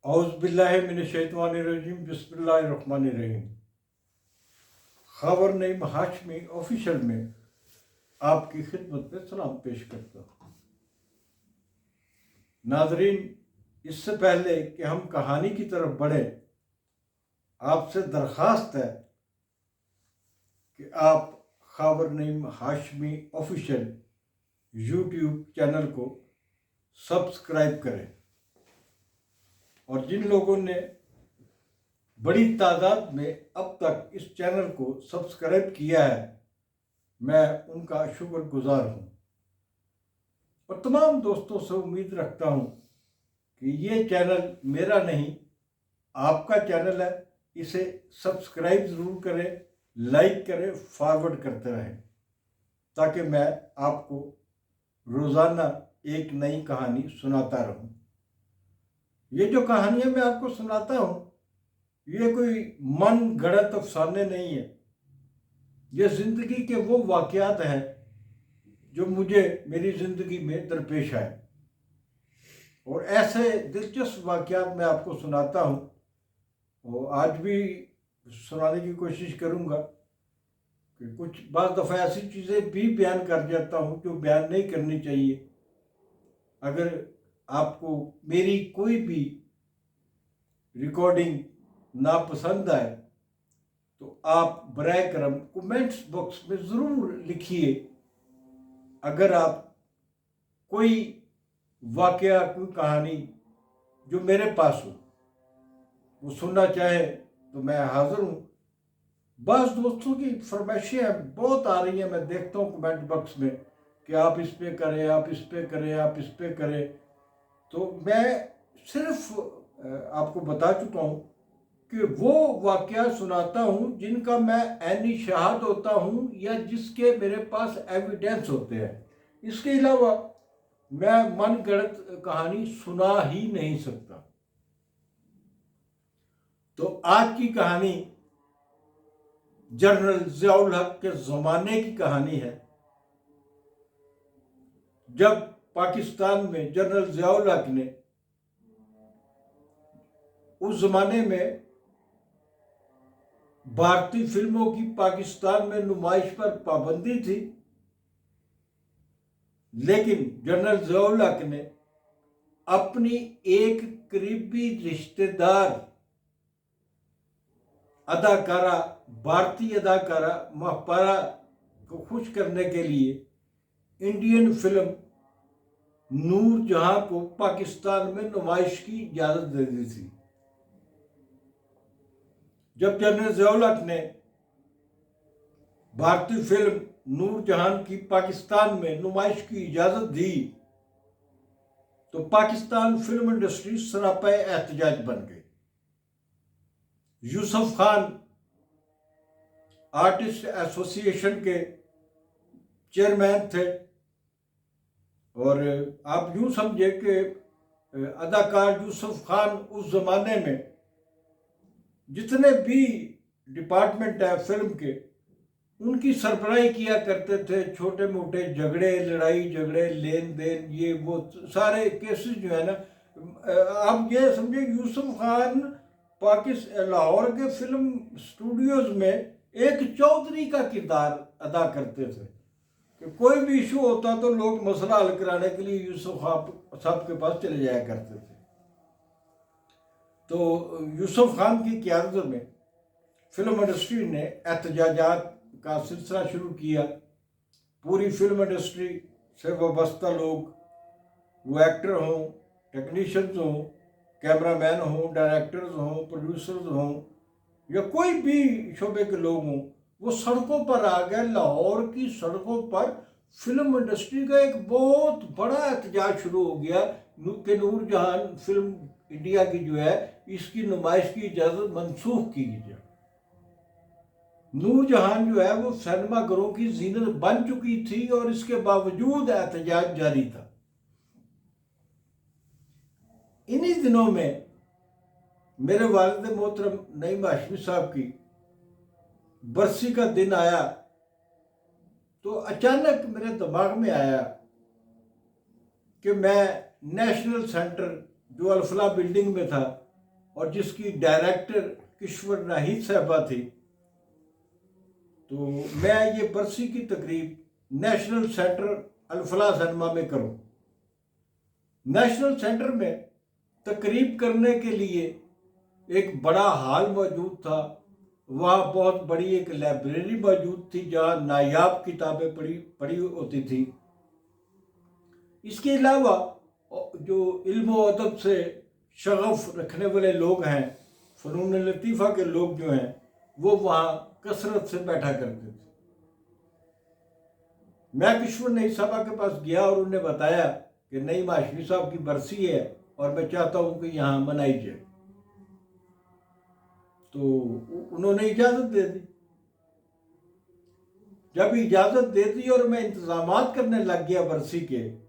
औज़ुबिल्लाहिमिनश्शैतानिर्रजीम बिस्मिल्लाहिर्रहमानिर्रहीम। खबर नईम हाशमी ऑफिशियल में आपकी खिदमत में सलाम पेश करता हूँ। नाजरीन, इससे पहले कि हम कहानी की तरफ बढ़े, आपसे दरख्वास्त है कि आप खबर Naeem Hashmi official YouTube channel को सब्सक्राइब करें और जिन लोगों ने बड़ी तादाद में अब तक इस चैनल को सब्सक्राइब किया है, मैं उनका शुक्रगुजार हूँ और तमाम दोस्तों से उम्मीद रखता हूँ कि ये चैनल मेरा नहीं आपका चैनल है। इसे सब्सक्राइब ज़रूर करें, लाइक करें, फॉरवर्ड करते रहें ताकि मैं आपको रोज़ाना एक नई कहानी सुनाता रहूँ। ये जो कहानियाँ मैं आपको सुनाता हूँ, ये कोई मन गढ़ंत अफसाने नहीं है। ये ज़िंदगी के वो वाक़यात हैं जो मुझे मेरी ज़िंदगी में दरपेश आए और ऐसे दिलचस्प वाक़यात मैं आपको सुनाता हूँ और आज भी सुनाने की कोशिश करूँगा कि कुछ बाज़ दफ़ा ऐसी चीज़ें भी बयान कर जाता हूँ जो बयान नहीं करनी चाहिए। अगर आपको मेरी कोई भी रिकॉर्डिंग नापसंद आए तो आप बराए करम कमेंट्स बॉक्स में ज़रूर लिखिए। अगर आप कोई वाक़या, कोई कहानी जो मेरे पास हो वो सुनना चाहे तो मैं हाज़िर हूँ। बस दोस्तों की फरमाइशें बहुत आ रही हैं, मैं देखता हूँ कमेंट बॉक्स में कि आप इस पे करें, आप इस पे करें, आप इस पे करें। तो मैं सिर्फ आपको बता चुका हूँ कि वो वाक़या सुनाता हूँ जिनका मैं ऐनी शाहिद होता हूँ या जिसके मेरे पास एविडेंस होते हैं। इसके अलावा मैं मन गढ़ंत कहानी सुना ही नहीं सकता। तो आज की कहानी जनरल ज़ियाउल हक के ज़माने की कहानी है, जब पाकिस्तान में जनरल ज़ियाउल हक ने, उस ज़माने में भारतीय फिल्मों की पाकिस्तान में नुमाइश पर पाबंदी थी, लेकिन जनरल ज़ियाउल हक ने अपनी एक करीबी रिश्तेदार अदाकारा, भारतीय अदाकारा महपारा को खुश करने के लिए इंडियन फिल्म नूर जहां को पाकिस्तान में नुमाइश की इजाज़त दे दी थी। जब जनरल ज़ियाउल हक ने भारतीय फिल्म नूर जहां की पाकिस्तान में नुमाइश की इजाज़त दी तो पाकिस्तान फिल्म इंडस्ट्री सरापा एहतजाज बन गई। यूसुफ खान आर्टिस्ट एसोसिएशन के चेयरमैन थे और आप यूँ समझे कि अदाकार यूसुफ खान उस ज़माने में जितने भी डिपार्टमेंट है फिल्म के, उनकी सरबराही किया करते थे। छोटे मोटे झगड़े, लड़ाई झगड़े, लेन देन, ये वो सारे केसेस जो है ना, आप ये समझे यूसुफ खान लाहौर के फिल्म स्टूडियोज में एक चौधरी का किरदार अदा करते थे कि कोई भी इशू होता तो लोग मसला हल कराने के लिए यूसुफ साहब के पास चले जाया करते थे। तो यूसुफ खान की क़यादत में फिल्म इंडस्ट्री ने एहतजाजात का सिलसिला शुरू किया। पूरी फिल्म इंडस्ट्री से वाबस्ता लोग, वो एक्टर हों, टेक्नीशियंस हों, कैमरामैन हों, डायरेक्टर्स हों, प्रोड्यूसर्स हों या कोई भी शोबे के लोग हों, वो सड़कों पर आ गए। लाहौर की सड़कों पर फिल्म इंडस्ट्री का एक बहुत बड़ा एहतजाज शुरू हो गया कि नूर जहां फिल्म इंडिया की जो है, इसकी नुमाइश की इजाज़त मनसूख की जाए। नूर जहां जो है वो सिनेमा घरों की जीनत बन चुकी थी और इसके बावजूद एहतजाज जारी था। इन्हीं दिनों में मेरे वालिद मोहतरम नईम हाशमी साहब की बरसी का दिन आया तो अचानक मेरे दिमाग में आया कि मैं नेशनल सेंटर जो अल्फला बिल्डिंग में था और जिसकी डायरेक्टर किश्वर नाहिद साहबा थी। तो मैं ये बरसी की तकरीब नेशनल सेंटर अल-फलाह सिनेमा में करूं। नेशनल सेंटर में तकरीब करने के लिए एक बड़ा हॉल मौजूद था। वहाँ बहुत बड़ी एक लाइब्रेरी मौजूद थी जहाँ नायाब किताबें पढ़ी होती थी। इसके अलावा जो इल्म व अदब से शगफ रखने वाले लोग हैं, फ़नून लतीफ़ा के लोग जो हैं, वो वहाँ कसरत से बैठा करते थे। मैं किश्वर नईम साहबा के पास गया और उन्हें बताया कि नईम हाशमी साहब की बरसी है और मैं चाहता हूँ कि यहाँ मनाई जाए। तो उन्होंने इजाज़त दे दी। जब इजाज़त दे दी और मैं इंतज़ामात करने लग गया बरसी के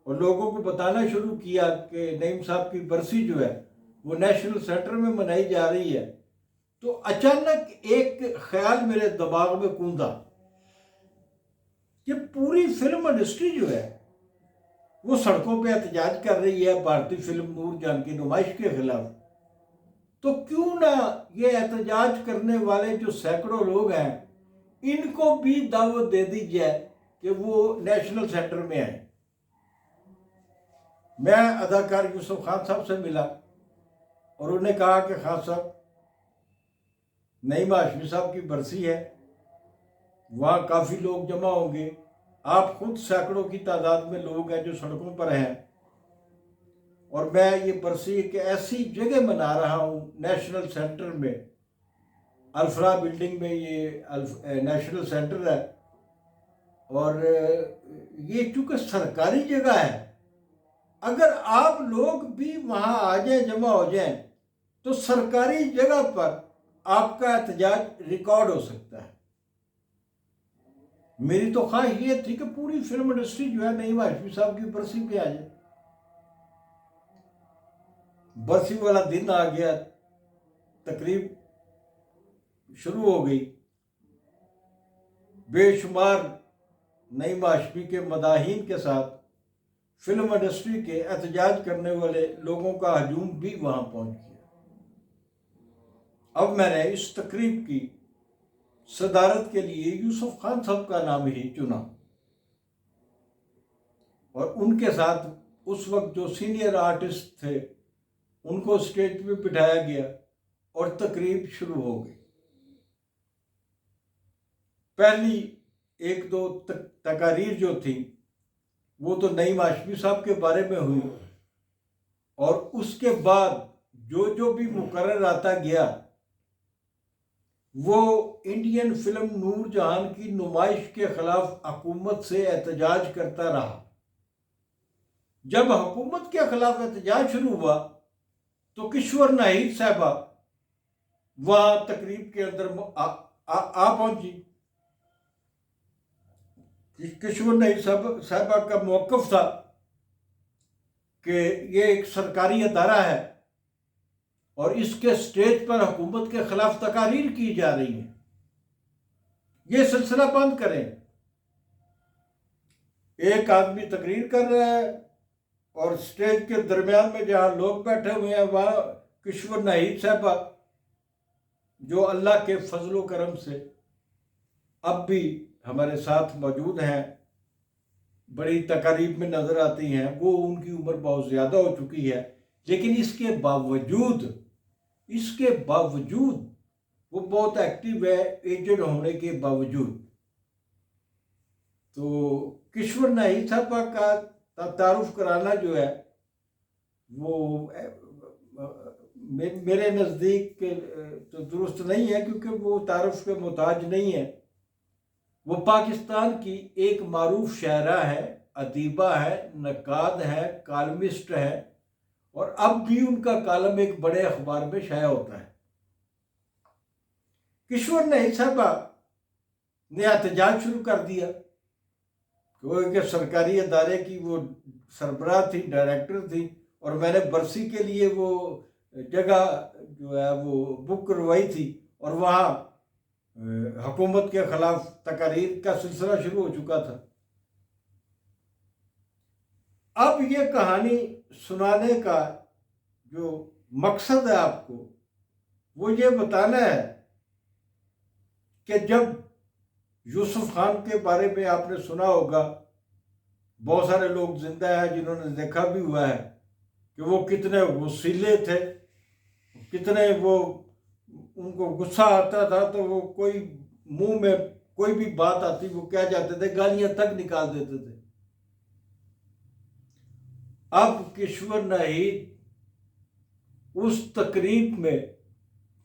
और लोगों को बताना शुरू किया कि नईम साहब की बरसी जो है वो नेशनल सेंटर में मनाई जा रही है, तो अचानक एक ख्याल मेरे दिमाग में कूदा कि पूरी फिल्म इंडस्ट्री जो है वो सड़कों पे एहतजाज कर रही है भारतीय फिल्म नूरजहां की नुमाइश के खिलाफ। तो क्यों ना ये एहतजाज करने वाले जो सैकड़ों लोग हैं इनको भी दावत दे दी जाए कि वो नेशनल सेंटर में आए। मैं अदाकार यूसुफ खान साहब से मिला और उन्हें कहा कि खान साहब, नईम हाशमी साहब की बरसी है, वहाँ काफ़ी लोग जमा होंगे, आप खुद सैकड़ों की तादाद में लोग हैं जो सड़कों पर हैं, और मैं ये बरसी एक ऐसी जगह मना रहा हूँ नेशनल सेंटर में, अल्फरा बिल्डिंग में ये नेशनल सेंटर है, और ये चूँकि सरकारी जगह है, अगर आप लोग भी वहाँ आ जाए, जमा हो जाएं, तो सरकारी जगह पर आपका एहतजाज रिकॉर्ड हो सकता है। मेरी तो ख्वाहिश ये थी कि पूरी फिल्म इंडस्ट्री जो है नईम हाशमी साहब की बरसी पे आ जाए। बरसी वाला दिन आ गया, तकरीब शुरू हो गई। बेशुमार नईम हाशमी के मदाहीन के साथ फिल्म इंडस्ट्री के एहतजाज करने वाले लोगों का हजूम भी वहां पहुंच गया। अब मैंने इस तकरीब की सदारत के लिए यूसुफ खान साहब का नाम ही चुना और उनके साथ उस वक्त जो सीनियर आर्टिस्ट थे उनको स्टेज पे बिठाया गया और तकरीब शुरू हो गई। पहली एक दो तकारीर जो थी वो तो नईम हाशमी साहब के बारे में हुई, और उसके बाद जो जो भी मुकर्रर आता गया वो इंडियन फिल्म नूरजहां की नुमाइश के खिलाफ हुकूमत से एहतजाज करता रहा। जब हुकूमत के खिलाफ एहतजाज शुरू हुआ तो किश्वर नाहिद साहबा वहां तकरीब के अंदर आ पहुंची। किश्वर नाहिद साहबा का मौक़िफ़ था कि ये एक सरकारी अदारा है और इसके स्टेज पर हुकूमत के खिलाफ तकारीर की जा रही है, ये सिलसिला बंद करें। एक आदमी तकरीर कर रहा है और स्टेज के दरमियान में जहां लोग बैठे हुए हैं वहां किश्वर नाहिद साहबा जो अल्लाह के फजलो करम से अब भी हमारे साथ मौजूद हैं, बड़ी तकारीब में नज़र आती हैं। वो उनकी उम्र बहुत ज़्यादा हो चुकी है, लेकिन इसके बावजूद वो बहुत एक्टिव है, एजेड होने के बावजूद। तो किश्वर नाहिद साहबा का तारुफ कराना जो है वो मेरे नज़दीक तो दुरुस्त नहीं है, क्योंकि वो तारुफ के मोहताज नहीं है। वो पाकिस्तान की एक मारूफ शायरा है, अदीबा है, नकाद है, कालमिस्ट है, और अब भी उनका कालम एक बड़े अखबार में शाया होता है। किश्वर नाहिद साहबा ने एहतजाज शुरू कर दिया क्योंकि सरकारी अदारे की वो सरबराह थी, डायरेक्टर थी, और मैंने बरसी के लिए वो जगह जो है वो बुक करवाई थी, और वहाँ हुकूमत के खिलाफ तकारीर का सिलसिला शुरू हो चुका था। अब ये कहानी सुनाने का जो मकसद है आपको वो ये बताना है कि जब यूसुफ खान के बारे में आपने सुना होगा, बहुत सारे लोग जिंदा हैं जिन्होंने देखा भी हुआ है कि वो कितने वसीले थे, कितने वो उनको गुस्सा आता था तो वो कोई मुंह में कोई भी बात आती वो क्या जाते थे, गालियां तक निकाल देते थे। अब किश्वर नाहिद उस तकरीब में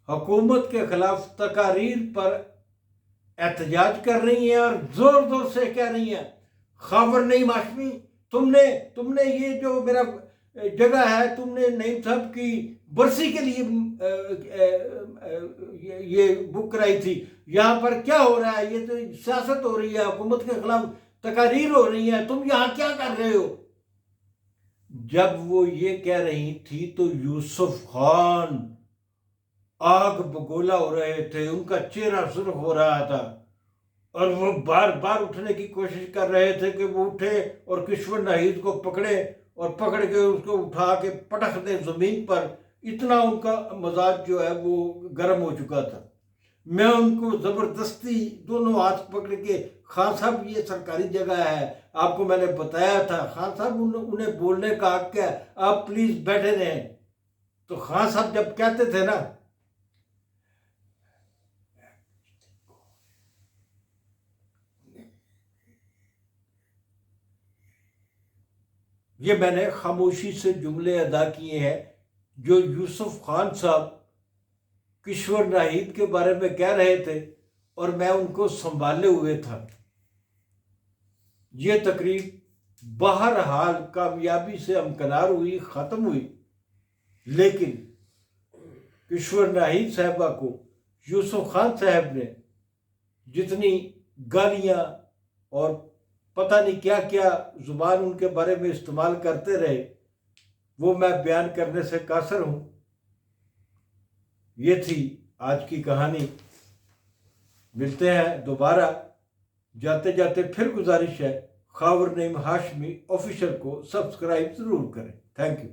हुकूमत के खिलाफ तकारीर पर एहतजाज कर रही हैं और जोर जोर से कह रही हैं, खावर नईम हाशमी, तुमने ये जो मेरा जगह है तुमने नईम साहब की बरसी के लिए ये बुक कराई थी, यहाँ पर क्या हो रहा है, ये तो सियासत हो रही है, हुकूमत के खिलाफ तकारीर हो रही है, तुम यहाँ क्या कर रहे हो। जब वो ये कह रही थी तो यूसुफ खान आग बगोला हो रहे थे, उनका चेहरा सुर्ख हो रहा था और वो बार बार उठने की कोशिश कर रहे थे कि वो उठे और किश्वर नाहिद को पकड़े और पकड़ के उसको उठा के पटक दे जमीन पर। इतना उनका मजाज जो है वो गर्म हो चुका था। मैं उनको जबरदस्ती दोनों हाथ पकड़ के, खान साहब ये सरकारी जगह है, आपको मैंने बताया था, खान साहब उन्हें बोलने का हक है, आप प्लीज बैठे रहें। तो खान साहब जब कहते थे ना, ये मैंने खामोशी से जुमले अदा किए हैं जो यूसुफ खान साहब किश्वर नाहिद के बारे में कह रहे थे और मैं उनको संभाले हुए था। ये तकरीब बहरहाल कामयाबी से हमकनार हुई, ख़त्म हुई, लेकिन किश्वर नाहिद साहबा को यूसुफ खान साहब ने जितनी गालियाँ और पता नहीं क्या क्या जुबान उनके बारे में इस्तेमाल करते रहे, वो मैं बयान करने से कासर हूँ। ये थी आज की कहानी। मिलते हैं दोबारा। जाते जाते फिर गुजारिश है, खावर नईम हाशमी ऑफिशियल को सब्सक्राइब ज़रूर करें। Thank you.